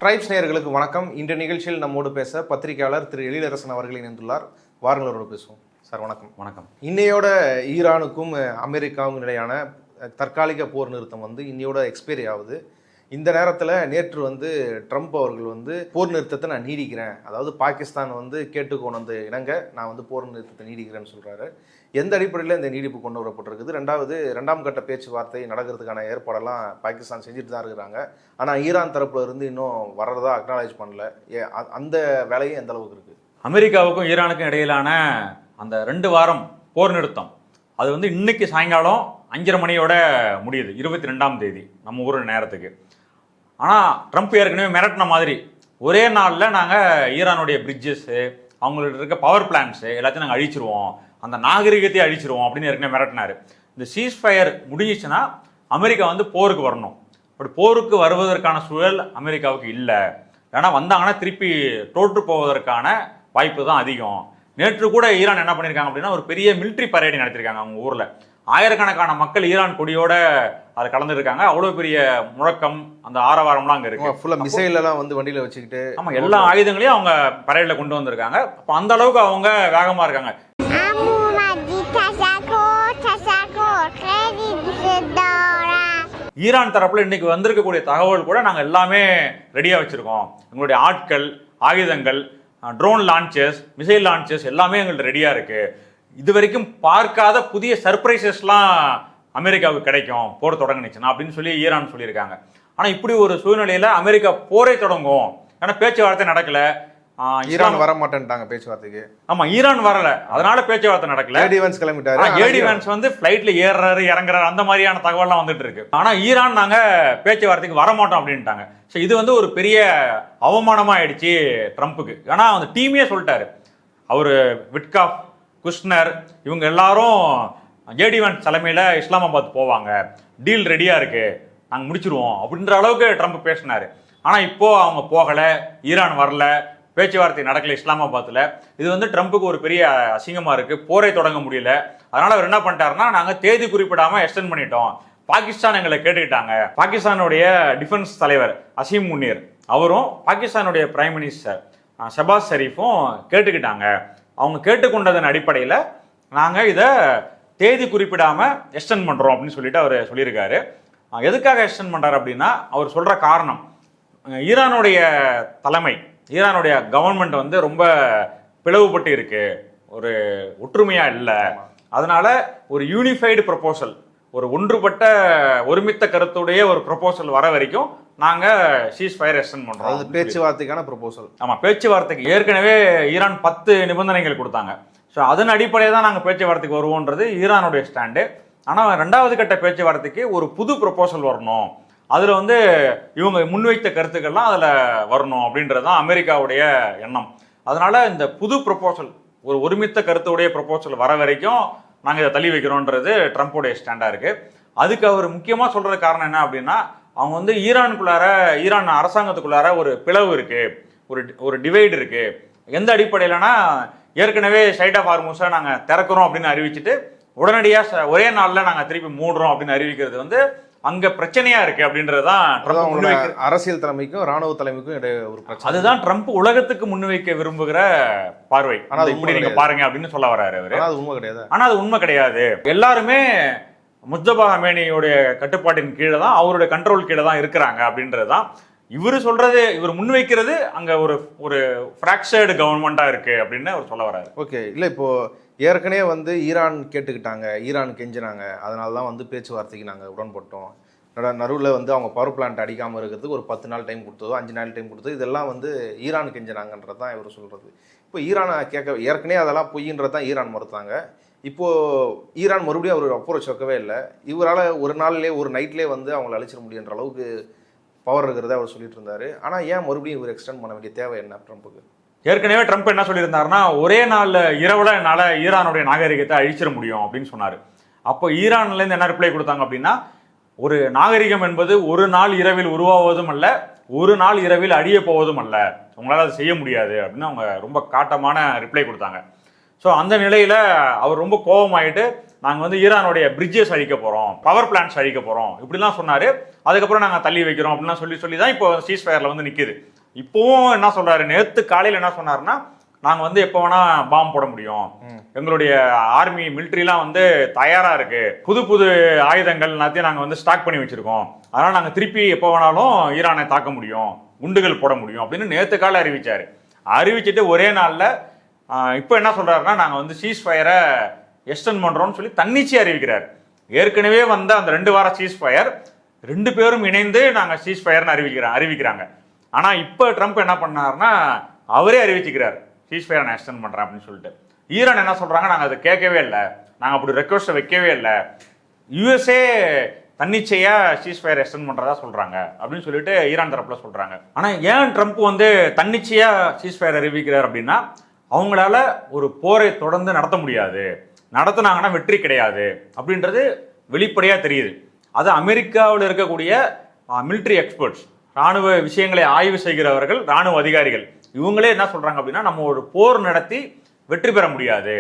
Tribes நேயர்களுக்கு வணக்கம். இன்றைய நிகழ்ச்சியில் நம்மோடு பேச பத்திரிகையாளர் திரு எழிலரசன் அவர்கள் இணைந்துள்ளார். வாருங்களோடு பேசுவோம். சார் வணக்கம். வணக்கம். இன்னையோட ஈரானுக்கும் அமெரிக்காவுக்கும் இடையான தற்காலிக போர் நிறுத்தம் இன்னையோட எக்ஸ்பைரி ஆகுது. இந்த நேரத்தில் நேற்று ட்ரம்ப் அவர்கள் போர் நிறுத்தத்தை நான் நீடிக்கிறேன், அதாவது பாகிஸ்தான் கேட்டுக்கொண்டு இணங்க நான் போர் நிறுத்தத்தை நீடிக்கிறேன்னு சொல்கிறாரு. எந்த அடிப்படையில் இந்த நீடிப்பு கொண்டு வரப்பட்டிருக்குது? ரெண்டாம் கட்ட பேச்சுவார்த்தை நடக்கிறதுக்கான ஏற்பாடெல்லாம் பாகிஸ்தான் செஞ்சுட்டு தான் இருக்கிறாங்க. ஆனால் ஈரான் தரப்புல இருந்து இன்னும் வர்றதா அக்னாலேஜ் பண்ணல. அந்த வேலையும் எந்த அளவுக்கு இருக்குது? அமெரிக்காவுக்கும் ஈரானுக்கும் இடையிலான அந்த 2 வாரம் போர் நிறுத்தம் அது இன்னைக்கு சாயங்காலம் 5:30 மணியோட முடியுது, 22ஆம் தேதி நம்ம ஊர் நேரத்துக்கு. ஆனால் ட்ரம்ப் ஏற்கனவே மிரட்டின மாதிரி ஒரே நாளில் நாங்கள் ஈரானுடைய பிரிட்ஜஸ்ஸு, அவங்கள்ட்ட இருக்க பவர் பிளான்ட்ஸு எல்லாத்தையும் நாங்கள் அழிச்சிருவோம், அந்த நாகரிகத்தையே அழிச்சிருவோம் அப்படின்னு ஏற்கனவே மிரட்டினார். இந்த சீஸ்ஃபயர் முடிஞ்சிச்சுன்னா அமெரிக்கா போருக்கு வரணும். அப்படி போருக்கு வருவதற்கான சூழல் அமெரிக்காவுக்கு இல்லை. ஏன்னா வந்தாங்கன்னா திருப்பி தோற்று போவதற்கான வாய்ப்பு தான் அதிகம். நேற்று கூட ஈரான் என்ன பண்ணியிருக்காங்க அப்படின்னா, ஒரு பெரிய மிலிட்ரி பரேடு நடத்திருக்காங்க அவங்க ஊரில். ஆயிரக்கணக்கான மக்கள் ஈரான் கொடியோட அதை கலந்துருக்காங்க. அவ்வளோ பெரிய முழக்கம், அந்த ஆரவாரம்லாம் அங்கே இருக்கு. ஃபுல்லாக மிசைல் எல்லாம் வண்டியில் வச்சுக்கிட்டு, ஆமாம், எல்லா ஆயுதங்களையும் அவங்க பரேடில் கொண்டு வந்திருக்காங்க. அப்போ அந்த அளவுக்கு அவங்க வேகமாக இருக்காங்க. ஈரான் தரப்புல இன்னைக்கு வந்திருக்கக்கூடிய தகவல் கூட நாங்கள் எல்லாமே ரெடியாக வச்சிருக்கோம். எங்களுடைய ஆட்கள், ஆயுதங்கள், ட்ரோன் லான்ச்சர்ஸ், மிசைல் லான்ச்சர்ஸ் எல்லாமே எங்கள்கிட்ட ரெடியாக இருக்கு. இது வரைக்கும் பார்க்காத புதிய சர்ப்ரைசஸ்லாம் அமெரிக்காவுக்கு கிடைக்கும் போர் தொடங்குனுச்சுன்னா அப்படின்னு சொல்லி ஈரான் சொல்லியிருக்காங்க. ஆனால் இப்படி ஒரு சூழ்நிலையில் அமெரிக்கா போரை தொடங்கும். ஏன்னா பேச்சுவார்த்தை நடக்கல, ஈரான் வர மாட்டேன்ட்டாங்க பேச்சுவார்த்தைக்கு. ஆமா, ஈரான் வரல, அதனால பேச்சுவார்த்தை நடக்கல. ஏடி வான்ஸ் கிளம்பிட்டாரு. ஏடி வான்ஸ் ஃபிளைட்ல ஏறுறாரு இறங்குறாரு அந்த மாதிரியான தகவல்லாம் வந்துட்டு இருக்கு. ஆனா ஈரான் நாங்க பேச்சுவார்த்தைக்கு வர மாட்டோம் அப்படின்ட்டாங்க. ஸோ இது ஒரு பெரிய அவமானமா ஆயிடுச்சு ட்ரம்ப்புக்கு. ஏன்னா அந்த டீமே சொல்லிட்டாரு, அவரு விட்காஃப், குஷ்னர் இவங்க எல்லாரும் ஏடி வான்ஸ் தலைமையில இஸ்லாமாபாத் போவாங்க, டீல் ரெடியா இருக்கு, நாங்க முடிச்சிருவோம் அப்படின்ற அளவுக்கு ட்ரம்ப் பேசினாரு. ஆனா இப்போ அவங்க போகல, ஈரான் வரல, பேச்சுவார்த்தை நடக்கல இஸ்லாமாபாத்தில். இது ட்ரம்ப்புக்கு ஒரு பெரிய அசிங்கமாக இருக்குது. போரை தொடங்க முடியல. அதனால் அவர் என்ன பண்ணிட்டாருன்னா, நாங்கள் தேதி குறிப்பிடாமல் எக்ஸ்டெண்ட் பண்ணிட்டோம். பாகிஸ்தான் எங்களை கேட்டுக்கிட்டாங்க. பாகிஸ்தானுடைய டிஃபென்ஸ் தலைவர் அசீம் முனீர் அவரும் பாகிஸ்தானுடைய பிரைம் மினிஸ்டர் ஷபாஸ் ஷெரீஃபும் கேட்டுக்கிட்டாங்க. அவங்க கேட்டுக்கொண்டதன் அடிப்படையில் நாங்கள் இதை தேதி குறிப்பிடாமல் எக்ஸ்டெண்ட் பண்ணுறோம் அப்படின்னு சொல்லிட்டு அவர் சொல்லியிருக்காரு. எதுக்காக எக்ஸ்டெண்ட் பண்ணுறாரு அப்படின்னா, அவர் சொல்கிற காரணம், ஈரானுடைய தலைமை, ஈரானுடைய கவர்மெண்ட் ரொம்ப பிளவுபட்டு இருக்கு, ஒரு ஒற்றுமையா இல்லை. அதனால ஒரு யூனிஃபைடு ப்ரொபோசல், ஒரு ஒன்றுபட்ட ஒருமித்த கருத்துடைய ஒரு ப்ரொபோசல் வர வரைக்கும் நாங்க சீஸ் ஃபயர் எக்ஸ்டெண்ட் பண்றோம். அது பேச்சுவார்த்தைக்கான ப்ரொபோசல். ஆமா, பேச்சுவார்த்தைக்கு ஏற்கனவே ஈரான் 10 நிபந்தனைகள் கொடுத்தாங்க. ஸோ அதன் அடிப்படையில் தான் நாங்கள் பேச்சுவார்த்தைக்கு வருவோன்றது ஈரானுடைய ஸ்டாண்டு. ஆனால் 2வது கட்ட பேச்சுவார்த்தைக்கு ஒரு புது ப்ரொபோசல் வரணும், அதில் இவங்க முன்வைத்த கருத்துக்கள்லாம் அதில் வரணும் அப்படின்றது தான் அமெரிக்காவுடைய எண்ணம். அதனால இந்த புது ப்ரொபோசல், ஒரு ஒருமித்த கருத்துடைய ப்ரொபோசல் வர வரைக்கும் நாங்கள் இதை தள்ளி வைக்கிறோன்றது ட்ரம்ப்புடைய ஸ்டாண்டாக இருக்குது. அதுக்கு அவர் முக்கியமாக சொல்கிற காரணம் என்ன அப்படின்னா, அவங்க ஈரானுக்குள்ளார, ஈரான் அரசாங்கத்துக்குள்ளார ஒரு பிளவு இருக்குது, ஒரு டிவைடு இருக்குது. எந்த அடிப்படையிலனா, ஏற்கனவே ஸ்ட்ரைட் ஆஃப் ஹார்முஸை நாங்கள் திறக்கிறோம் அப்படின்னு அறிவிச்சுட்டு உடனடியாக ஒரே நாளில் நாங்கள் திருப்பி மூடுறோம் அப்படின்னு அறிவிக்கிறது அங்க பிரச்சனையா இருக்கு அப்படின்றதுதான் அரசியல் தலைமைக்கும் ராணுவ தலைமைக்கும் இடையே ஒரு பிரச்சனை. அதுதான் ட்ரம்ப் உலகத்துக்கு முன்வைக்க விரும்புகிற பார்வை. ஆனா இப்படி நீங்க பாருங்க அப்படின்னு சொல்ல வர்றாரு அவரு. அது உண்மை கிடையாது. ஆனா அது உண்மை கிடையாது. எல்லாருமே முஜ்தபா ஹமேனியோடைய கட்டுப்பாட்டின் கீழே தான், அவருடைய கண்ட்ரோல் கீழே தான் இருக்கிறாங்க அப்படின்றதுதான் இவரு சொல்றது. இவர் முன்வைக்கிறது அங்க ஒரு ஃப்ராக்சர்டு கவர்மெண்டா இருக்கு அப்படின்னு அவர் சொல்ல வர்றாரு. ஓகே, இல்லை இப்போ ஏற்கனவே ஈரான் கேட்டுக்கிட்டாங்க, ஈரான் கெஞ்சினாங்க, அதனால தான் பேச்சுவார்த்தைக்கு நாங்கள் உடன்பட்டோம். நடுவில் அவங்க பவர் பிளான்ட் அடிக்காமல் இருக்கிறதுக்கு ஒரு 10 நாள் டைம் கொடுத்ததோ, 5 நாள் டைம் கொடுத்ததோ, இதெல்லாம் ஈரான் கெஞ்சினாங்கன்றது தான் இவர் சொல்கிறது. இப்போ ஈரானை ஏற்கனவே அதெல்லாம் பொய்ன்றது தான் ஈரான் மறுத்தாங்க. இப்போது ஈரான் மறுபடியும் அவர் அப்ரோச் வைக்கவே இல்லை. இவரால் ஒரு நாள்லேயே, ஒரு நைட்லேயே அவங்களை அழிச்சிட முடியுன்ற அளவுக்கு பவர் இருக்கிறத அவர் சொல்லிட்டு இருந்தார். ஆனால் ஏன் மறுபடியும் இவர் எக்ஸ்டெண்ட் பண்ண வேண்டிய தேவை என்ன ட்ரம்ப்புக்கு? ஏற்கனவே ட்ரம்ப் என்ன சொல்லியிருந்தாருன்னா, ஒரே நாள் இரவுல என்னால் ஈரானுடைய நாகரிகத்தை அழிச்சிட முடியும் அப்படின்னு சொன்னார். அப்போ ஈரான்லேருந்து என்ன ரிப்ளை கொடுத்தாங்க அப்படின்னா, ஒரு நாகரிகம் என்பது ஒரு நாள் இரவில் உருவாவதும் அல்ல, ஒரு நாள் இரவில் அழிய போவதும் அல்ல, உங்களால் அதை செய்ய முடியாது அப்படின்னு அவங்க ரொம்ப காட்டமான ரிப்ளை கொடுத்தாங்க. ஸோ அந்த நிலையில் அவர் ரொம்ப கோபமாயிட்டு, நாங்கள் வந்து ஈரானுடைய பிரிட்ஜஸ் அழிக்க போகிறோம், பவர் பிளான்ட்ஸ் அழிக்க போகிறோம் இப்படிலாம் சொன்னார். அதுக்கப்புறம் நாங்கள் தள்ளி வைக்கிறோம் அப்படிலாம் சொல்லி தான் இப்போ சீஸ்ஃபயரில் வந்து நிற்கிது. இப்போவும் என்ன சொல்கிறாரு, நேற்று காலையில் என்ன சொன்னாருன்னா, நாங்கள் வந்து எப்போ வேணால் பாம்பு போட முடியும், எங்களுடைய ஆர்மி மிலிட்ரிலாம் வந்து தயாராக இருக்குது, புது புது ஆயுதங்கள் எல்லாத்தையும் நாங்கள் வந்து ஸ்டாக் பண்ணி வச்சுருக்கோம், அதனால் நாங்கள் திருப்பி எப்போ வேணாலும் ஈரானை தாக்க முடியும், குண்டுகள் போட முடியும் அப்படின்னு நேற்று காலை அறிவிச்சார். அறிவிச்சிட்டு ஒரே நாளில் இப்போ என்ன சொல்கிறாருன்னா, நாங்கள் வந்து சீஸ்ஃபயரை எக்ஸ்டெண்ட் பண்ணுறோம்னு சொல்லி தன்னிச்சை அறிவிக்கிறார். ஏற்கனவே வந்த அந்த 2 வார சீஸ்ஃபயர் 2 பேரும் இணைந்து நாங்கள் சீஸ்ஃபயர்னு அறிவிக்கிறாங்க. ஆனால் இப்போ ட்ரம்ப் என்ன பண்ணாருன்னா, அவரே அறிவிச்சுக்கிறார் சீஸ்ஃபயரை நான் எக்ஸ்டெண்ட் பண்ணுறேன் அப்படின்னு சொல்லிட்டு. ஈரான் என்ன சொல்கிறாங்க, நாங்கள் அதை கேட்கவே இல்லை, நாங்கள் அப்படி ரெக்வஸ்ட்டை வைக்கவே இல்லை, யூஎஸ்ஏ தன்னிச்சையாக சீஸ்ஃபயர் எக்ஸ்டெண்ட் பண்ணுறதா சொல்கிறாங்க அப்படின்னு சொல்லிட்டு ஈரான் தரப்பில் சொல்கிறாங்க. ஆனால் ஏன் ட்ரம்ப் வந்து தன்னிச்சையாக சீஸ்ஃபயர் அறிவிக்கிறார் அப்படின்னா, அவங்களால ஒரு போரை தொடர்ந்து நடத்த முடியாது, நடத்தினாங்கன்னா வெற்றி கிடையாது அப்படின்றது வெளிப்படையாக தெரியுது. அது அமெரிக்காவில் இருக்கக்கூடிய மிலிட்ரி எக்ஸ்பர்ட்ஸ், இராணுவ விஷயங்களை ஆய்வு செய்கிறவர்கள், இராணுவ அதிகாரிகள், இவங்களே என்ன சொல்கிறாங்க அப்படின்னா, நம்ம ஒரு போர் நடத்தி வெற்றி பெற முடியாது,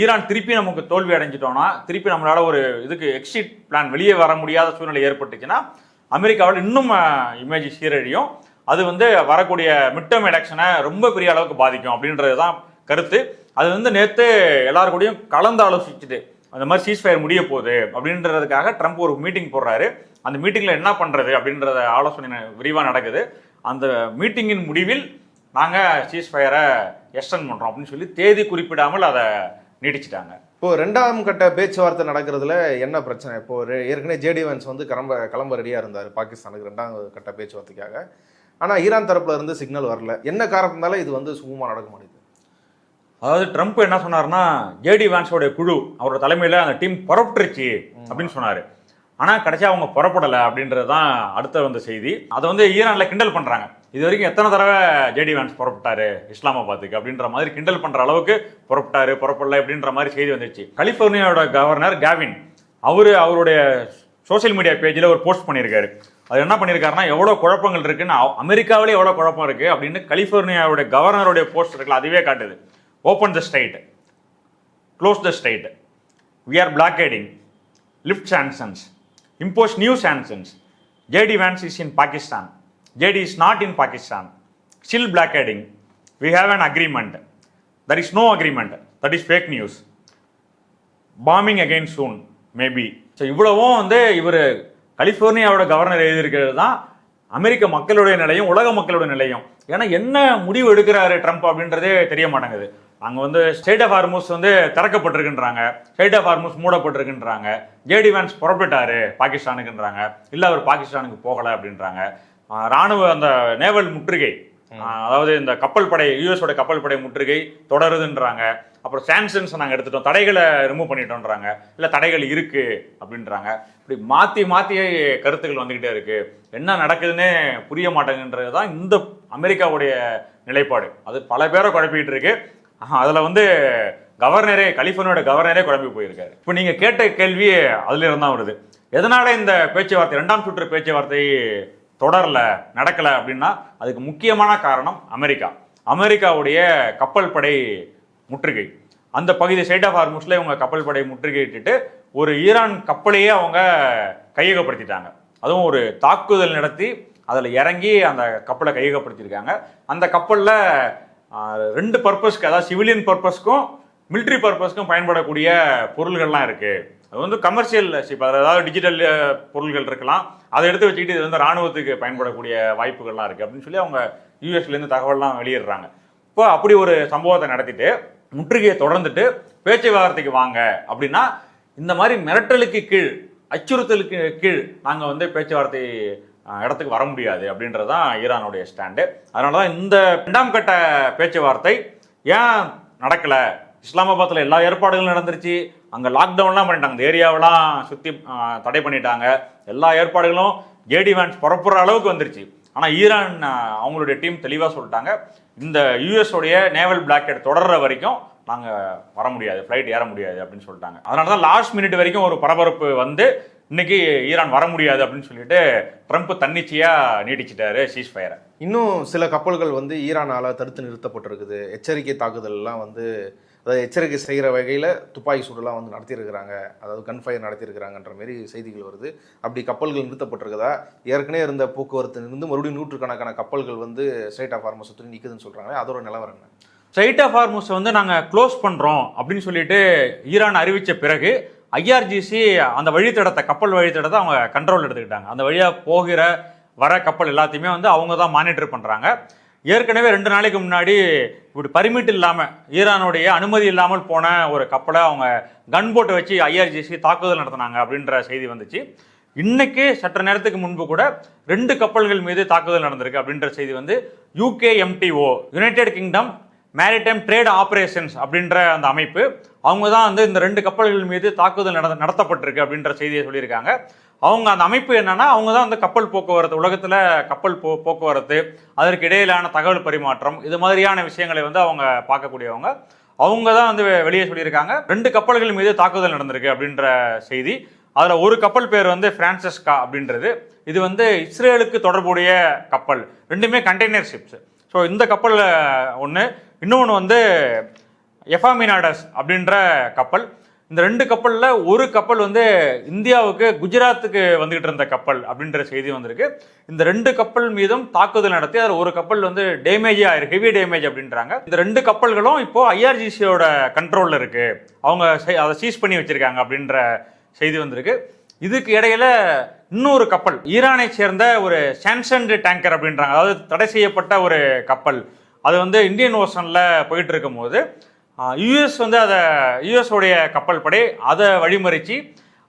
ஈரான் திருப்பி நமக்கு தோல்வி அடைஞ்சிட்டோம்னா, திருப்பி நம்மளால் ஒரு இதுக்கு எக்ஸிட் பிளான் வெளியே வர முடியாத சூழ்நிலை ஏற்பட்டுச்சுன்னா அமெரிக்காவில் இன்னும் இமேஜ் சீரழியும், அது வந்து வரக்கூடிய மிட் டேர்ம் எலெக்ஷனை ரொம்ப பெரிய அளவுக்கு பாதிக்கும் அப்படின்றது தான் கருத்து. அது வந்து நேற்று எல்லாரு கூடயும் கலந்து ஆலோசிச்சுட்டு அந்த மாதிரி சீஸ்ஃபயர் முடிய போகுது அப்படின்றதுக்காக ட்ரம்ப் ஒரு மீட்டிங் போடுறாரு. அந்த மீட்டிங்கில் என்ன பண்ணுறது அப்படின்றத ஆலோசனை விரிவாக நடக்குது. அந்த மீட்டிங்கின் முடிவில் நாங்கள் சீஸ்ஃபயரை எக்ஸ்டெண்ட் பண்ணுறோம் அப்படின்னு சொல்லி தேதி குறிப்பிடாமல் அதை நீடிச்சிட்டாங்க. இப்போ 2ஆம் கட்ட பேச்சுவார்த்தை நடக்கிறதுல என்ன பிரச்சனை? இப்போ ஏற்கனவே ஜேடி வான்ஸ் வந்து கிளம்ப ரெடியாக இருந்தார் பாகிஸ்தானுக்கு 2ஆம் கட்ட பேச்சுவார்த்தைக்காக. ஆனால் ஈரான் தரப்புல இருந்து சிக்னல் வரல. என்ன காரணத்தினால இது வந்து சுமூகமாக நடக்க முடியுது? அதாவது ட்ரம்ப் என்ன சொன்னார்னா, ஜேடி வான்ஸோடைய குழு அவரோட தலைமையில் அந்த டீம் புறப்பட்டுருச்சு அப்படின்னு சொன்னார். ஆனால் கடைசியாக அவங்க புறப்படலை அப்படின்றது தான் அடுத்த வந்த செய்தி. அதை வந்து ஈரானில் கிண்டல் பண்ணுறாங்க. இது வரைக்கும் எத்தனை தடவை ஜேடி வான்ஸ் புறப்பட்டாரு இஸ்லாமாபாத்துக்கு அப்படின்ற மாதிரி கிண்டல் பண்ணுற அளவுக்கு புறப்படலை அப்படின்ற மாதிரி செய்தி வந்துருச்சு. கலிஃபோர்னியாவோட கவர்னர் கேவின் அவருடைய சோசியல் மீடியா பேஜில் ஒரு போஸ்ட் பண்ணியிருக்காரு. அது என்ன பண்ணியிருக்காருன்னா, எவ்வளோ குழப்பங்கள் இருக்குன்னு, அமெரிக்காவிலே எவ்வளோ குழப்பம் இருக்குது அப்படின்னு கலிஃபோர்னியாவுடைய கவர்னருடைய போஸ்ட் இருக்குல்ல, அதுவே காட்டுது. Open the strait, close the strait, we are blockading, lift sanctions, impose new sanctions, JD Vance is in Pakistan, JD is not in Pakistan, still blockading, we have an agreement, there is no agreement, that is fake news, bombing again soon, maybe. So இவ்வளவும் வந்து இவர் கலிஃபோர்னியாவோட governor எழுதியிருக்கிறது தான் அமெரிக்க மக்களுடைய நிலையும் உலக மக்களுடைய நிலையும். ஏன்னா என்ன முடிவு எடுக்கிறாரு ட்ரம்ப் அப்படின்றதே தெரிய மாட்டேங்குது. அங்கே வந்து ஸ்டேட் ஆஃப் ஹார்முஸ் வந்து திறக்கப்பட்டிருக்குன்றாங்க, ஸ்டேட் ஆஃப் ஹார்முஸ் மூடப்பட்டிருக்குன்றாங்க, ஜேடி வான்ஸ் புறப்பட்டாரு பாகிஸ்தானுக்குன்றாங்க, இல்லை அவர் பாகிஸ்தானுக்கு போகலை அப்படின்றாங்க. ராணுவ அந்த நேவல் முற்றுகை, அதாவது இந்த கப்பல் படை, யூஎஸோட கப்பல் படை முற்றுகை தொடருதுன்றாங்க. அப்புறம் சாங்ஷன்ஸ் நாங்கள் எடுத்துட்டோம், தடைகளை ரிமூவ் பண்ணிட்டோன்றாங்க, இல்லை தடைகள் இருக்கு அப்படின்றாங்க. இப்படி மாற்றி கருத்துக்கள் வந்துக்கிட்டே இருக்கு. என்ன நடக்குதுன்னே புரிய மாட்டேங்குன்றது தான் இந்த அமெரிக்காவுடைய நிலைப்பாடு. அது பல பேரை குழப்பிக்கிட்டு இருக்கு. அதில் வந்து கலிஃபோர்னியாவோட கவர்னரே குழம்பி போயிருக்காரு. இப்போ நீங்கள் கேட்ட கேள்வி அதுல இருந்தால் வருது. எதனால இந்த பேச்சுவார்த்தை 2ஆம் சுற்று பேச்சுவார்த்தை நடக்கலை அப்படின்னா, அதுக்கு முக்கியமான காரணம் அமெரிக்காவுடைய கப்பல் படை முற்றுகை. அந்த பகுதி ஸ்டேட் ஆஃப் ஹார்முஸ்ல இவங்க கப்பல் படை முற்றுகையிட்டு ஒரு ஈரான் கப்பலையே அவங்க கையகப்படுத்திட்டாங்க. அதுவும் ஒரு தாக்குதல் நடத்தி அதில் இறங்கி அந்த கப்பலை கையகப்படுத்தியிருக்காங்க. அந்த கப்பலில் 2 பர்பஸ்க்கு, அதாவது சிவிலியன் பர்பஸ்க்கும் மிலிட்ரி பர்பஸ்க்கும் பயன்படக்கூடிய பொருள்கள்லாம் இருக்குது. அது வந்து கமர்ஷியல் ஷிப், அதாவது டிஜிட்டல் பொருள்கள் இருக்கலாம், அதை எடுத்து வச்சுக்கிட்டு இது வந்து இராணுவத்துக்கு பயன்படக்கூடிய வாய்ப்புகள்லாம் இருக்குது அப்படின்னு சொல்லி அவங்க யூஎஸ்லேருந்து தகவல்லாம் வெளியிடுறாங்க. இப்போ அப்படி ஒரு சம்பவத்தை நடத்திட்டு முற்றுகையை தொடர்ந்துட்டு பேச்சுவார்த்தைக்கு வாங்க அப்படின்னா, இந்த மாதிரி மிரட்டலுக்கு கீழ், அச்சுறுத்தலுக்கு கீழ் நாங்கள் வந்து பேச்சுவார்த்தை இடத்துக்கு வர முடியாது அப்படின்றது தான் ஈரானுடைய ஸ்டாண்டு. அதனால தான் இந்த 2ஆம் கட்ட பேச்சுவார்த்தை ஏன் நடக்கலை. இஸ்லாமாபாத்தில் எல்லா ஏற்பாடுகளும் நடந்துருச்சு, அங்கே லாக்டவுன்லாம் பண்ணிட்டாங்க, இந்த ஏரியாவெல்லாம் சுற்றி தடை பண்ணிட்டாங்க, எல்லா ஏற்பாடுகளும் ஜேடி வான்ஸ் புறப்படுற அளவுக்கு வந்துருச்சு. ஆனால் ஈரான் அவங்களுடைய டீம் தெளிவாக சொல்லிட்டாங்க, இந்த யூஎஸோடைய நேவல் பிளாக்கெட் தொடர்ற வரைக்கும் நாங்கள் வர முடியாது, ஃப்ளைட் ஏற முடியாது அப்படின்னு சொல்லிட்டாங்க. அதனால தான் லாஸ்ட் மினிட் வரைக்கும் ஒரு பரபரப்பு வந்து இன்னைக்கு ஈரான் வர முடியாது அப்படின்னு சொல்லிட்டு ட்ரம்ப் தன்னிச்சையாக நீடிச்சிட்டாரு சீஸ்ஃபயரை. இன்னும் சில கப்பல்கள் வந்து ஈரானால் தடுத்து நிறுத்தப்பட்டிருக்குது. எச்சரிக்கை தாக்குதல்லாம் வந்து அதாவது எச்சரிக்கை செய்கிற வகையில் துப்பாக்கி சூடுலாம் வந்து நடத்தியிருக்கிறாங்க, அதாவது கன்ஃபயர் நடத்தியிருக்கிறாங்கன்ற மாரி செய்திகள் வருது. அப்படி கப்பல்கள் நிறுத்தப்பட்டிருக்குதா, ஏற்கனவே இருந்த போக்குவரத்து இருந்து மறுபடியும் நூற்றுக்கணக்கான கப்பல்கள் வந்து ஸ்ட்ரைட் ஆஃப் ஹார்மஸ் சுற்றி நிற்குதுன்னு சொல்கிறாங்க, அதோட நிலவரம் என்ன? ஸ்ட்ரைட் ஆஃப் ஹார்மஸ் வந்து நாங்கள் க்ளோஸ் பண்ணுறோம் அப்படின்னு சொல்லிட்டு ஈரான் அறிவித்த பிறகு ஐஆர்ஜிசி அந்த வழித்தடத்தை, கப்பல் வழித்தடத்தை அவங்க கண்ட்ரோல் எடுத்துக்கிட்டாங்க. அந்த வழியாக போகிற வர கப்பல் எல்லாத்தையுமே வந்து அவங்க தான் மானிட்டர் பண்ணுறாங்க. ஏற்கனவே 2 நாளைக்கு முன்னாடி இப்படி பர்மிட் இல்லாமல், ஈரானுடைய அனுமதி இல்லாமல் போன ஒரு கப்பலை அவங்க கன் போட்டு வச்சு ஐஆர்ஜிசி தாக்குதல் நடத்தினாங்க அப்படின்ற செய்தி வந்துச்சு. இன்னைக்கு சற்று நேரத்துக்கு முன்பு கூட 2 கப்பல்கள் மீது தாக்குதல் நடந்திருக்கு அப்படின்ற செய்தி வந்து UKMTO, United kingdom maritime trade operations அப்படின்ற அந்த அமைப்பு, அவங்க தான் வந்து இந்த 2 கப்பல்கள் மீது தாக்குதல் நடத்தப்பட்டிருக்கு அப்படின்ற செய்தியை சொல்லியிருக்காங்க. அவங்க அந்த அமைப்பு என்னன்னா, அவங்க தான் வந்து கப்பல் போக்குவரத்து, உலகத்தில் கப்பல் போக்குவரத்து, அதற்கு இடையிலான தகவல் பரிமாற்றம், இது மாதிரியான விஷயங்களை வந்து அவங்க பார்க்கக்கூடியவங்க. அவங்க தான் வந்து வெளியே சொல்லியிருக்காங்க 2 கப்பல்கள் மீது தாக்குதல் நடந்திருக்கு அப்படின்ற செய்தி. அதில் ஒரு கப்பல் பேர் வந்து பிரான்சிஸ்கா அப்படின்றது. இது வந்து இஸ்ரேலுக்கு தொடர்புடைய கப்பல், 2மே கண்டெய்னர் ஷிப்ஸ். ஸோ இந்த கப்பல் ஒன்று, இன்னொன்று வந்து எஃபாமினாடஸ் அப்படின்ற கப்பல். இந்த 2 கப்பலில் ஒரு கப்பல் வந்து இந்தியாவுக்கு, குஜராத்துக்கு வந்துகிட்டு இருந்த கப்பல் அப்படின்ற செய்தி வந்திருக்கு. இந்த 2 கப்பல் மீதும் தாக்குதல் நடத்தி அதில் ஒரு கப்பல் வந்து டேமேஜே ஆயிருக்கு, ஹெவி டேமேஜ் அப்படின்றாங்க. இந்த 2 கப்பல்களும் இப்போ ஐஆர்ஜிசியோட கண்ட்ரோலில் இருக்கு, அவங்க அதை சீஸ் பண்ணி வச்சிருக்காங்க அப்படின்ற செய்தி வந்திருக்கு. இதுக்கு இடையில இன்னொரு கப்பல், ஈரானை சேர்ந்த ஒரு சான்சன்டு டேங்கர் அப்படின்றாங்க, அதாவது தடை செய்யப்பட்ட ஒரு கப்பல், அது வந்து இந்தியன் ஓஷனில் போயிட்டு இருக்கும் போது யூஎஸ் வந்து அதை, யூஎஸோடைய கப்பல் படை அதை வழிமறிச்சு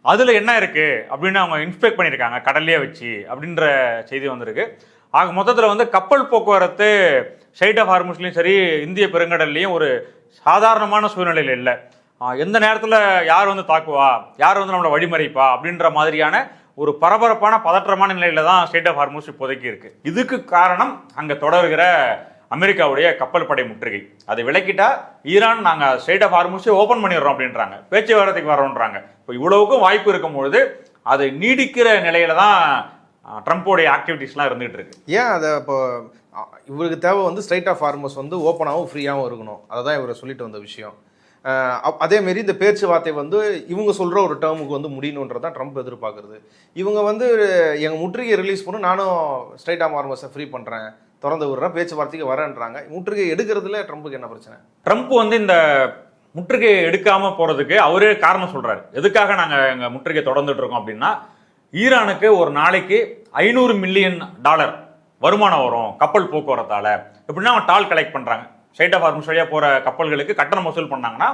அதில் என்ன இருக்குது அப்படின்னு அவங்க இன்ஸ்பெக்ட் பண்ணியிருக்காங்க கடல்லையே வச்சு அப்படின்ற செய்தி வந்திருக்கு. ஆக மொத்தத்தில் வந்து கப்பல் போக்குவரத்து ஸ்ட்ரைட் ஆஃப் ஹார்மஸ்லையும் சரி, இந்திய பெருங்கடல்லையும் ஒரு சாதாரணமான சூழ்நிலையில் இல்லை. எந்த நேரத்தில் யார் வந்து தாக்குவா, யார் வந்து நம்மளை வழிமறிப்பா அப்படின்ற மாதிரியான ஒரு பரபரப்பான பதற்றமான நிலையில தான் ஸ்ட்ரைட் ஆஃப் ஹார்மஸ் இப்போதைக்கு இருக்கு. இதுக்கு காரணம் அங்கே தொடர்கிற அமெரிக்காவுடைய கப்பல் படை முற்றுகை. அதை விலக்கிட்டா ஈரான் நாங்கள் ஸ்ட்ரைட் ஆஃப் ஹார்மஸை ஓப்பன் பண்ணிடுறோம் அப்படின்றாங்க, பேச்சுவார்த்தைக்கு வரோன்றாங்க. இப்போ இவ்வளவுக்கும் வாய்ப்பு இருக்கும்பொழுது அதை நீடிக்கிற நிலையில தான் ட்ரம்ப்போடைய ஆக்டிவிட்டிஸ்லாம் இருந்துகிட்டு இருக்கு. ஏன் அதை இப்போ இவருக்கு தேவை வந்து ஸ்ட்ரைட் ஆஃப் ஹார்மஸ் வந்து ஓப்பனாகவும் ஃப்ரீயாகவும் இருக்கணும், அதை தான் இவர் சொல்லிட்டு வந்த விஷயம். அதேமாரி இந்த பேச்சுவார்த்தை வந்து இவங்க சொல்கிற ஒரு டேர்முக்கு வந்து முடியணுன்றதான் ட்ரம்ப் எதிர்பார்க்குறது. இவங்க வந்து எங்கள் முற்றுகையை ரிலீஸ் பண்ணணும், நானும் ஸ்ட்ரைட் ஆஃப் ஹார்மஸை ஃப்ரீ பண்ணுறேன், திறந்து விடுறேன், பேச்சுவார்த்தைக்கு வரேன்றாங்க. முற்றுகை எடுக்கிறதுல ட்ரம்ப்புக்கு என்ன பிரச்சனை? ட்ரம்ப் வந்து இந்த முற்றுகையை எடுக்காம போறதுக்கு அவரே காரணம் சொல்றாரு. எதுக்காக நாங்கள் எங்கள் முற்றுகை தொடர்ந்துட்டு இருக்கோம் அப்படின்னா, ஈரானுக்கு ஒரு நாளைக்கு $500 மில்லியன் வருமானம் வரும் கப்பல் போக்குவரத்தால. எப்படின்னா அவங்க டால் கலெக்ட் பண்றாங்க, ஸ்ட்ரைட் ஆஃப் ஹார்மஸ் வழியாக போகிற கப்பல்களுக்கு கட்டணம் வசூல் பண்ணாங்கன்னா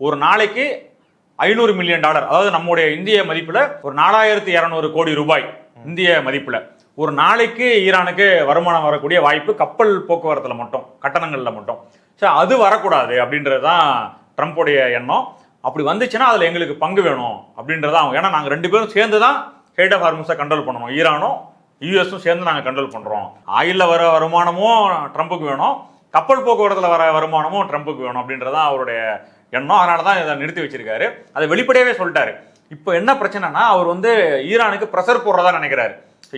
ஒரு நாளைக்கு $500 மில்லியன், அதாவது நம்முடைய இந்திய மதிப்பில் ஒரு 4200 கோடி ரூபாய் இந்திய மதிப்பில் ஒரு நாளைக்கு ஈரானுக்கு வருமானம் வரக்கூடிய வாய்ப்பு கப்பல் போக்குவரத்தில் மட்டும், கட்டணங்களில் மட்டும். சரி, அது வரக்கூடாது அப்படின்றது தான் ட்ரம்ப்புடைய எண்ணம். அப்படி வந்துச்சுன்னா அதில் எங்களுக்கு பங்கு வேணும் அப்படின்றது அவங்க. ஏன்னா நாங்கள் 2 பேரும் சேர்ந்து தான் ஸ்ட்ரைட் ஆஃப் ஹார்மஸை கண்ட்ரோல் பண்ணணும், ஈரானும் யூஎஸும் சேர்ந்து நாங்கள் கண்ட்ரோல் பண்ணுறோம். ஆயிலில் வர வருமானமும் ட்ரம்ப்புக்கு வேணும், கப்பல் போக்குவரத்தில் வர வருமானமும் ட்ரம்ப்புக்கு வேணும் அப்படின்றதான் அவருடைய எண்ணம். அதனால தான் இதை நிறுத்தி வச்சிருக்காரு. அதை வெளிப்படையாகவே சொல்லிட்டாரு. இப்போ என்ன பிரச்சனைனா, அவர் வந்து ஈரானுக்கு ப்ரெஷர் போடுறதா நினைக்கிறாரு.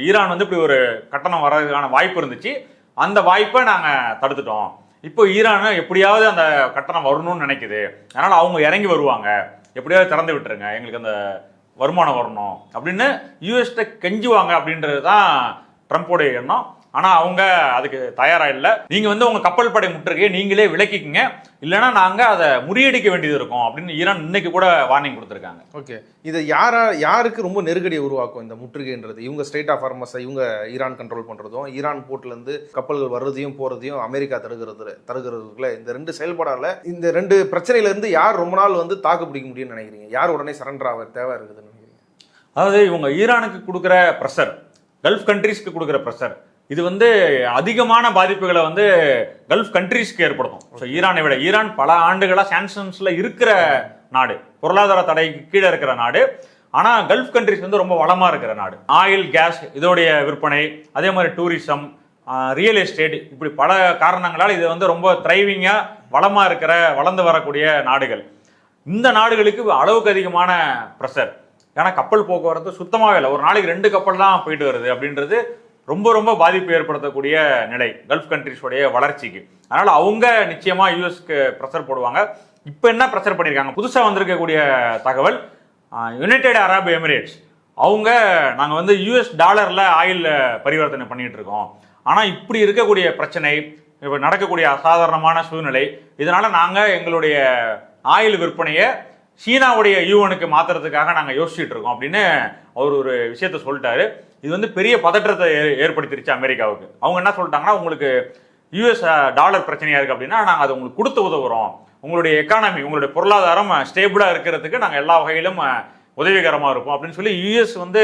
ஈரான் வந்து இப்படி ஒரு கட்டணம் வர்றதுக்கான வாய்ப்பு இருந்துச்சு, அந்த வாய்ப்பை நாங்கள் தடுத்துட்டோம். இப்போ ஈரான் எப்படியாவது அந்த கட்டணம் வரணும்னு நினைக்குது, அதனால் அவங்க இறங்கி வருவாங்க, எப்படியாவது திறந்து விட்டுருங்க, எங்களுக்கு அந்த வருமானம் வரணும் அப்படின்னு யூஎஸ்ட கெஞ்சுவாங்க அப்படின்றது தான் ட்ரம்ப்போடைய எண்ணம். ஆனால் அவங்க அதுக்கு தயாராக இல்லை. நீங்கள் வந்து உங்கள் கப்பல் படை முற்றுகையை நீங்களே விலக்கிக்கங்க, இல்லைன்னா நாங்கள் அதை முறியடிக்க வேண்டியது இருக்கும் அப்படின்னு ஈரான் இன்னைக்கு கூட வார்னிங் கொடுத்துருக்காங்க. ஓகே, இது யாருக்கு ரொம்ப நெருக்கடியை உருவாக்கும் இந்த முற்றுகைன்றது? இவங்க ஸ்ட்ரைட் ஆஃப் ஹார்மஸை இவங்க ஈரான் கண்ட்ரோல் பண்ணுறதும், ஈரான் போர்ட்லேருந்து கப்பல்கள் வர்றதையும் போகிறதையும் அமெரிக்கா தடுக்கிறதுக்குள்ள இந்த 2 செயல்பாடால் இந்த 2 பிரச்சனையிலேருந்து யார் ரொம்ப நாள் வந்து தாக்கு பிடிக்க முடியும்னு நினைக்கிறீங்க? யார் உடனே சரண்டர் ஆக தேவை இருக்குதுன்னு நினைக்கிறீங்க? அதாவது இவங்க ஈரானுக்கு கொடுக்குற ப்ரெஷர், கல்ஃப் கண்ட்ரீஸ்க்கு கொடுக்குற ப்ரெஷர், இது வந்து அதிகமான பாதிப்புகளை வந்து கல்ஃப் கண்ட்ரீஸ்க்கு ஏற்படுத்தும். ஸோ ஈரான் பல ஆண்டுகளாக சாங்ஷன்ஸ்ல இருக்கிற நாடு, பொருளாதார தடைக்கு கீழே இருக்கிற நாடு. ஆனால் கல்ஃப் கண்ட்ரிஸ் வந்து ரொம்ப வளமாக இருக்கிற நாடு. ஆயில், கேஸ் இதோடைய விற்பனை, அதே மாதிரி டூரிசம், ரியல் எஸ்டேட், இப்படி பல காரணங்களால் இது வந்து ரொம்ப த்ரைவிங்காக வளமாக இருக்கிற, வளர்ந்து வரக்கூடிய நாடுகள். இந்த நாடுகளுக்கு அளவுக்கு அதிகமான ப்ரெஷர். ஏன்னா கப்பல் போக்குவரத்து சுத்தமாகவே இல்லை, ஒரு நாளைக்கு 2 கப்பல் தான் போயிட்டு வருது அப்படின்றது ரொம்ப ரொம்ப பாதிப்பு ஏற்படுத்தக்கூடிய நிலை கல்ஃப் கண்ட்ரிஸோடைய வளர்ச்சிக்கு. அதனால் அவங்க நிச்சயமாக யூஎஸ்க்கு ப்ரெஷர் போடுவாங்க. இப்போ என்ன ப்ரெஷர் பண்ணியிருக்காங்க, புதுசாக வந்திருக்கக்கூடிய தகவல், யுனைடெட் அரப் எமிரேட்ஸ் அவங்க நாங்கள் வந்து US$ ஆயில் பரிவர்த்தனை பண்ணிட்டு இருக்கோம். ஆனால் இப்படி இருக்கக்கூடிய பிரச்சனை, இப்போ நடக்கக்கூடிய அசாதாரணமான சூழ்நிலை, இதனால நாங்கள் எங்களுடைய ஆயில் விற்பனையை சீனாவுடைய யூவனுக்கு மாத்துறதுக்காக நாங்கள் யோசிச்சுட்டு இருக்கோம் அப்படின்னு அவர் ஒரு விஷயத்த சொல்லிட்டாரு. இது வந்து பெரிய பதற்றத்தை ஏற்படுத்திருச்சு அமெரிக்காவுக்கு. அவங்க என்ன சொல்லிட்டாங்கன்னா, உங்களுக்கு US$ பிரச்சனையா இருக்கு அப்படின்னா நாங்கள் அதை உங்களுக்கு கொடுத்து உதவுறோம், உங்களுடைய எக்கானமி, உங்களுடைய பொருளாதாரம் ஸ்டேபிளா இருக்கிறதுக்கு நாங்கள் எல்லா வகையிலும் உதவிகரமா இருக்கும் அப்படின்னு சொல்லி US வந்து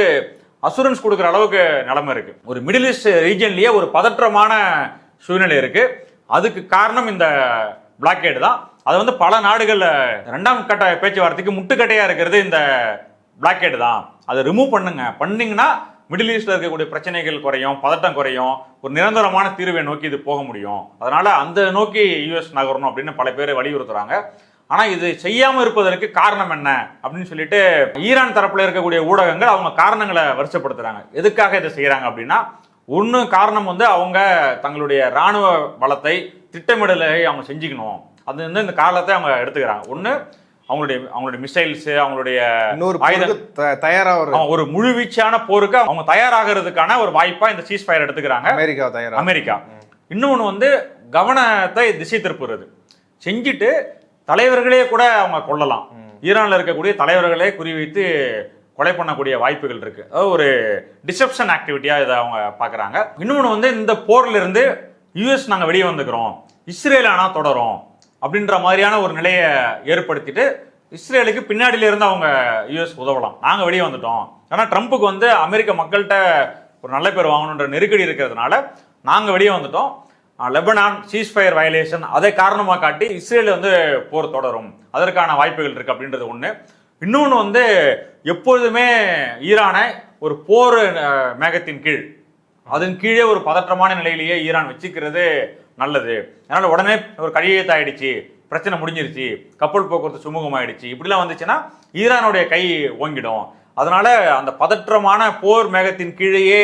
அசூரன்ஸ் கொடுக்குற அளவுக்கு நிலைமை இருக்கு. ஒரு மிடில் ஈஸ்ட் ரீஜன்லயே ஒரு பதற்றமான சூழ்நிலை இருக்கு. அதுக்கு காரணம் இந்த பிளாக்கேடு தான். அது வந்து பல நாடுகள்ல 2ஆம் கட்ட பேச்சுவார்த்தைக்கு முட்டுக்கட்டையா இருக்கிறது இந்த பிளாக்கேடு தான். அதை ரிமூவ் பண்ணீங்கன்னா மிடில் ஈஸ்ட்ல இருக்கக்கூடிய பிரச்சனைகள் குறையும், பதட்டம் குறையும், ஒரு நிரந்தரமான தீர்வை நோக்கி இது போக முடியும். அதனால அந்த நோக்கி US நகரணும் அப்படின்னு பல பேர் வலியுறுத்துறாங்க. ஆனா இது செய்யாம இருப்பதற்கு காரணம் என்ன அப்படின்னு சொல்லிட்டு ஈரான் தரப்புல இருக்கக்கூடிய ஊடகங்கள் அவங்க காரணங்களை வருஷப்படுத்துறாங்க. எதுக்காக இதை செய்யறாங்க அப்படின்னா, ஒன்று காரணம் வந்து அவங்க தங்களுடைய ராணுவ பலத்தை திட்டமிடலை அவங்க செஞ்சுக்கணும். அது வந்து இந்த காலத்தை அவங்க எடுத்துக்கிறாங்க. ஒன்று அவங்களுடைய மிசைல்ஸ், அவங்களுடைய தயாராக ஒரு முழுவீச்சான போருக்கு அவங்க தயாராகிறதுக்கான ஒரு வாய்ப்பா இந்த சீஸ் ஃபயர் எடுத்துக்கிறாங்க அமெரிக்கா. இன்னொன்று வந்து கவனத்தை திசை திருப்புறது, செஞ்சுட்டு தலைவர்களே கூட அவங்க கொள்ளலாம். ஈரான்ல இருக்கக்கூடிய தலைவர்களே குறிவைத்து கொலை பண்ணக்கூடிய வாய்ப்புகள் இருக்கு. அதாவது ஒரு டிசெப்ஷன் ஆக்டிவிட்டியா இதை அவங்க பாக்குறாங்க. இன்னொன்று வந்து இந்த போர்ல இருந்து US நாங்க வெளியே வந்துக்கிறோம், இஸ்ரேல் ஆனா தொடரும் அப்படின்ற மாதிரியான ஒரு நிலையை ஏற்படுத்திட்டு இஸ்ரேலுக்கு பின்னாடியில இருந்து அவங்க US உதவலாம், நாங்க வெளியே வந்துட்டோம். ஆனா ட்ரம்ப்புக்கு வந்து அமெரிக்க மக்கள்கிட்ட ஒரு நல்ல பேர் வாங்கணுன்ற நெருக்கடி இருக்கிறதுனால நாங்க வெளியே வந்துட்டோம், லெபனான் சீஸ்ஃபயர் வயலேஷன் அதை காரணமாக காட்டி இஸ்ரேல் வந்து போர் தொடரும், அதற்கான வாய்ப்புகள் இருக்கு அப்படின்றது ஒன்று. இன்னொன்று வந்து எப்பொழுதுமே ஈரானை ஒரு போர் மேகத்தின் கீழ், அதன் கீழே ஒரு பதற்றமான நிலையிலேயே ஈரான் வச்சுக்கிறது நல்லது. அதனால உடனே ஒரு கையெழுத்தாயிடுச்சு, பிரச்சனை முடிஞ்சிருச்சு, கப்பல் போக்குவரத்து சுமூகமாயிடுச்சு, இப்படிலாம் வந்துச்சுன்னா ஈரானுடைய கை ஓங்கிடும். அதனால அந்த பதற்றமான போர் மேகத்தின் கீழேயே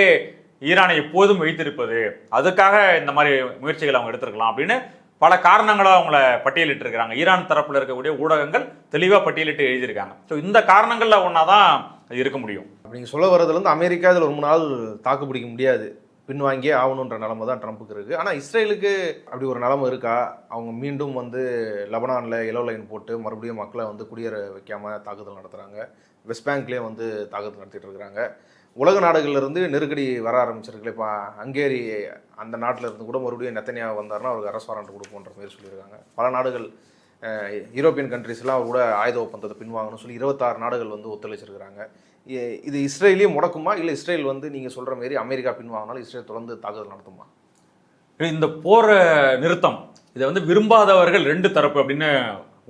ஈரானை எப்போதும் வைத்திருப்பது, அதுக்காக இந்த மாதிரி முயற்சிகளை அவங்க எடுத்திருக்கலாம் அப்படின்னு பல காரணங்களை அவங்கள பட்டியலிட்டு இருக்கிறாங்க. ஈரான் தரப்புல இருக்கக்கூடிய ஊடகங்கள் தெளிவாக பட்டியலிட்டு எழுதியிருக்காங்க. ஸோ இந்த காரணங்கள்ல ஒன்னாதான் அது இருக்க முடியும். அப்படிங்க சொல்ல வர்றதுல இருந்து அமெரிக்கா இதில் ரொம்ப நாள் தாக்கு பிடிக்க முடியாது, பின்வாங்கியே ஆகணுன்ற நிலைமை தான் ட்ரம்ப்புக்கு இருக்குது. ஆனால் இஸ்ரேலுக்கு அப்படி ஒரு நிலைமை இருக்கா? அவங்க மீண்டும் வந்து லெபனானில் எல்லோ லைன் போட்டு மறுபடியும் மக்களை வந்து குடியேற வைக்காமல் தாக்குதல் நடத்துகிறாங்க. வெஸ்ட் பேங்க்லேயே வந்து தாக்குதல் நடத்திட்டு இருக்கிறாங்க. உலக நாடுகள்லேருந்து நெருக்கடி வர ஆரம்பிச்சிருக்குல்ல. இப்போ ஹங்கேரி அந்த நாட்டில் இருந்து கூட மறுபடியும் நெத்தனியா வந்தாருன்னா அவருக்கு அரசு வாரண்ட் கொடுப்போன்ற மாதிரி சொல்லியிருக்காங்க. பல நாடுகள், யூரோப்பியன் கண்ட்ரிஸ்லாம் அவர் கூட ஆயுத ஒப்பந்தத்தை பின்வாங்கணும்னு சொல்லி 26 நாடுகள் வந்து ஒத்துழைச்சிருக்கிறாங்க. இது இஸ்ரேலையும் முடக்குமா, இல்லை இஸ்ரேல் வந்து நீங்கள் சொல்கிற மாரி அமெரிக்கா பின்வாங்கினாலும் இஸ்ரேல் தொடர்ந்து தாக்குதல் நடத்துமா? இந்த போர் நிறுத்தம் இதை வந்து விரும்பாதவர்கள் 2 தரப்பு அப்படின்னு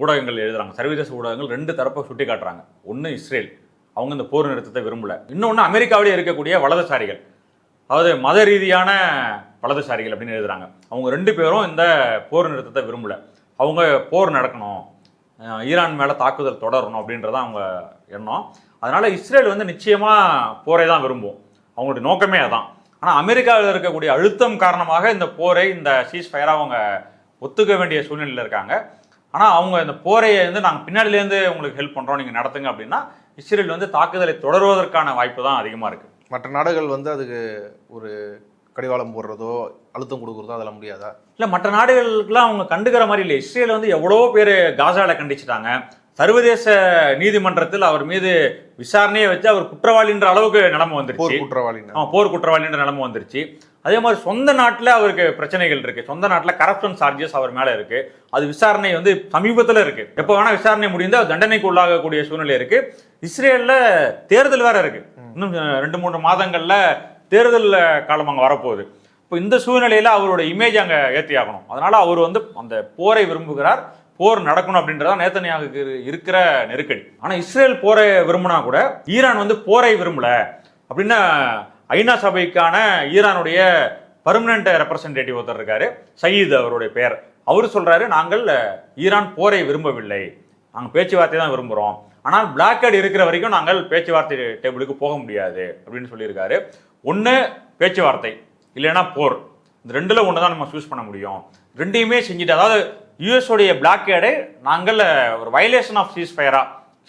ஊடகங்கள் எழுதுறாங்க. சர்வதேச ஊடகங்கள் 2 தரப்பை சுட்டி காட்டுறாங்க. ஒன்று இஸ்ரேல், அவங்க இந்த போர் நிறுத்தத்தை விரும்பல. இன்னொன்று அமெரிக்காவிலே இருக்கக்கூடிய வலதுசாரிகள், அதாவது மத ரீதியான வலதுசாரிகள் அப்படின்னு எழுதுறாங்க. அவங்க 2 பேரும் இந்த போர் நிறுத்தத்தை விரும்பல. அவங்க போர் நடக்கணும், ஈரான் மேலே தாக்குதல் தொடரணும் அப்படின்றதான் அவங்க எண்ணம். அதனால இஸ்ரேல் வந்து நிச்சயமா போரை தான் விரும்பும், அவங்களுடைய நோக்கமே அதான். ஆனால் அமெரிக்காவில் இருக்கக்கூடிய அழுத்தம் காரணமாக இந்த போரை, இந்த சீஸ் ஃபயரை அவங்க ஒத்துக்க வேண்டிய சூழ்நிலையில் இருக்காங்க. ஆனால் அவங்க இந்த போரை வந்து நாங்கள் பின்னாடிலேருந்து உங்களுக்கு ஹெல்ப் பண்ணுறோம், நீங்கள் நடத்துங்க அப்படின்னா இஸ்ரேல் வந்து தாக்குதலை தொடருவதற்கான வாய்ப்பு தான் அதிகமாக இருக்குது. மற்ற நாடுகள் வந்து அதுக்கு ஒரு கடிவாளம் போடுறதோ அழுத்தம் கொடுக்குறதோ அதெல்லாம் முடியாதா? இல்லை, மற்ற நாடுகளுக்கெல்லாம் அவங்க கண்டுக்கிற மாதிரி இல்லை. இஸ்ரேல் வந்து எவ்வளோ பேர் காசாவில் கண்டிச்சிட்டாங்க. சர்வதேச நீதிமன்றத்தில் அவர் மீது விசாரணையை வச்சு அவர் குற்றவாளின்ற அளவுக்கு நிலைமை வந்துருச்சு. போர் குற்றவாளின்ற நிலைமை வந்துருச்சு. அதே மாதிரி சொந்த நாட்டில் அவருக்கு பிரச்சனைகள் இருக்கு. சொந்த நாட்டில் கரப்ஷன் சார்ஜஸ் அவர் மேலே இருக்கு. அது விசாரணை வந்து சமீபத்தில் இருக்கு. எப்போ வேணா விசாரணை முடிந்து தண்டனைக்கு உள்ளாகக்கூடிய சூழ்நிலை இருக்கு. இஸ்ரேலில் தேர்தல் வேற இருக்கு. இன்னும் 2-3 மாதங்கள்ல தேர்தல் காலம் அங்கே வரப்போகுது. இப்போ இந்த சூழ்நிலையில அவரோட இமேஜ் அங்கே ஏற்றி ஆகணும். அதனால அவர் வந்து அந்த போரை விரும்புகிறார், போர் நடக்கணும் அப்படின்றதா நேத்தனியாவுக்கு இருக்கிற நெருக்கடி. ஆனால் இஸ்ரேல் போரை விரும்பினா கூட ஈரான் வந்து போரை விரும்பல அப்படின்னா ஐநா சபைக்கான ஈரானுடைய பர்மனன்ட் ரெப்ரசன்டேட்டிவ் ஒருத்தர் இருக்காரு, சயீத் அவருடைய பெயர். அவர் சொல்றாரு, நாங்கள் ஈரான் போரை விரும்பவில்லை, நாங்கள் பேச்சுவார்த்தை தான் விரும்புகிறோம், ஆனால் பிளாக்கேட் இருக்கிற வரைக்கும் நாங்கள் பேச்சுவார்த்தை டேபிளுக்கு போக முடியாது அப்படின்னு சொல்லியிருக்காரு. ஒன்று பேச்சுவார்த்தை, இல்லைன்னா போர். இந்த 2ல் ஒன்று தான் நம்ம சூஸ் பண்ண முடியும். 2யுமே செஞ்சுட்டு, அதாவது யூஎஸோடைய பிளாக்கேடை நாங்கள் ஒரு வயலேஷன் ஆஃப்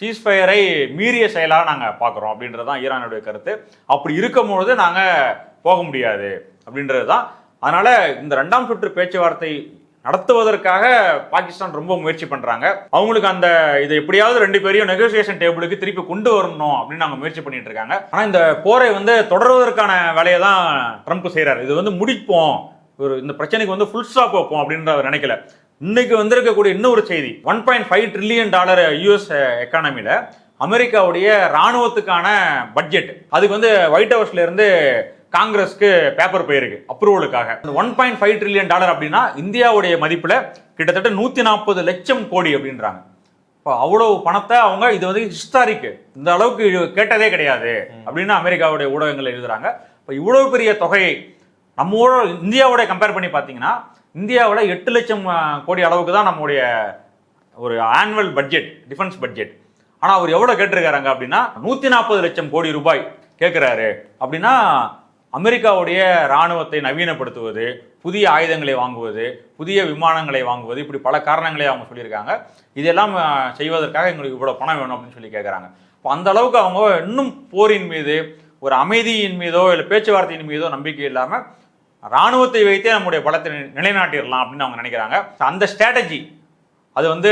சீஸ்ஃபயரை மீறிய செயலாக நாங்கள் பார்க்குறோம் அப்படின்றது தான் ஈரானுடைய கருத்து. அப்படி இருக்கும்பொழுது நாங்கள் போக முடியாது அப்படின்றது தான். அதனால் இந்த 2ஆம் சுற்று பேச்சுவார்த்தை நடத்துவதற்காக பாகிஸ்தான் ரொம்ப முயற்சி பண்றாங்க. அவங்களுக்கு அந்த இதை எப்படியாவது 2 பேரையும் நெகோசியேஷன் டேபிளுக்கு திருப்பி கொண்டு வரணும் அப்படின்னு அவங்க முயற்சி பண்ணிட்டு இருக்காங்க. ஆனா இந்த போரை தொடர்வதற்கான வேலையை தான் ட்ரம்ப் செய்யறாரு. இது முடிப்போம், இந்த பிரச்சனைக்கு ஃபுல் ஸ்டாப் வைப்போம் அப்படின்ற அவர் நினைக்கல. இன்னைக்கு வந்திருக்கக்கூடிய இன்னொரு செய்தி, $1.5 trillion யூஎஸ் எக்கானமில அமெரிக்காவுடைய ராணுவத்துக்கான பட்ஜெட் அதுக்கு ஒயிட் ஹவுஸ்ல இருந்து காங்கிரஸ்க்கு பேப்பர் போயிருக்கு அப்ரூவலுக்காக. 1.5 trillion அப்படின்னா இந்தியாவுடைய மதிப்புல கிட்டத்தட்ட 140 லட்சம் கோடி அப்படின்றாங்க. இப்போ அவ்வளவு பணத்தை அவங்க இது ஹிஸ்டாரிக், இந்த அளவுக்கு கேட்டதே கிடையாது அப்படின்னு அமெரிக்காவுடைய ஊடகங்கள் எழுதுறாங்க. இப்போ இவ்வளவு பெரிய தொகையை நம்மோட இந்தியாவோட கம்பேர் பண்ணி பார்த்தீங்கன்னா இந்தியாவோட 8 லட்சம் கோடி அளவுக்கு தான் நம்முடைய ஒரு ஆனுவல் பட்ஜெட், டிஃபென்ஸ் பட்ஜெட். ஆனால் அவர் எவ்வளோ கேட்டிருக்காருங்க அப்படின்னா 140 லட்சம் கோடி ரூபாய் கேட்குறாரு. அப்படின்னா அமெரிக்காவுடைய இராணுவத்தை நவீனப்படுத்துவது, புதிய ஆயுதங்களை வாங்குவது, புதிய விமானங்களை வாங்குவது, இப்படி பல காரணங்களை அவங்க சொல்லியிருக்காங்க. இதெல்லாம் செய்வதற்காக எங்களுக்கு இவ்வளோ பணம் வேணும் அப்படின்னு சொல்லி கேட்குறாங்க. இப்போ அந்த அளவுக்கு அவங்க இன்னும் போரின் மீது, ஒரு அமைதியின் மீதோ இல்லை பேச்சுவார்த்தையின் மீதோ நம்பிக்கை இல்லாமல் இராணுவத்தை வைத்தே நம்முடைய பலத்தை நிலைநாட்டிடலாம் அப்படின்னு அவங்க நினைக்கிறாங்க. அந்த ஸ்ட்ராட்டஜி அது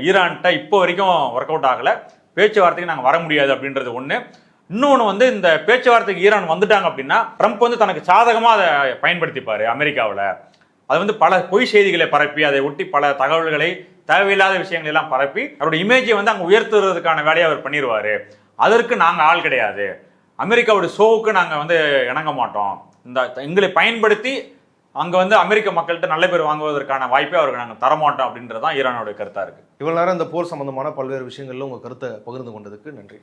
ஈரான்கிட்ட இப்போ வரைக்கும் ஒர்க் அவுட் ஆகலை. பேச்சுவார்த்தைக்கு நாங்கள் வர முடியாது அப்படின்றது ஒன்று. இன்னொன்று இந்த பேச்சுவார்த்தைக்கு ஈரான் வந்துட்டாங்க அப்படின்னா ட்ரம்ப் தனக்கு சாதகமாக அதை பயன்படுத்திப்பார் அமெரிக்காவில். அது பல பொய் செய்திகளை பரப்பி, அதை ஒட்டி பல தகவல்களை, தேவையில்லாத விஷயங்கள் எல்லாம் பரப்பி அவருடைய இமேஜை அங்கே உயர்த்துறதுக்கான வேலையை அவர் பண்ணிடுவார். அதற்கு நாங்கள் ஆள் கிடையாது, அமெரிக்காவுடைய ஷோவுக்கு நாங்கள் இணங்க மாட்டோம், எங்களை பயன்படுத்தி அங்கே அமெரிக்க மக்கள்கிட்ட நல்ல பேர் வாங்குவதற்கான வாய்ப்பை அவருக்கு நாங்கள் தரமாட்டோம் அப்படின்றது தான் ஈரானோட கருத்தாக இருக்குது. இவ்வளோ நேரம் இந்த போர் சம்பந்தமான பல்வேறு விஷயங்கள்ல உங்கள் கருத்தை பகிர்ந்து கொண்டதுக்கு நன்றி.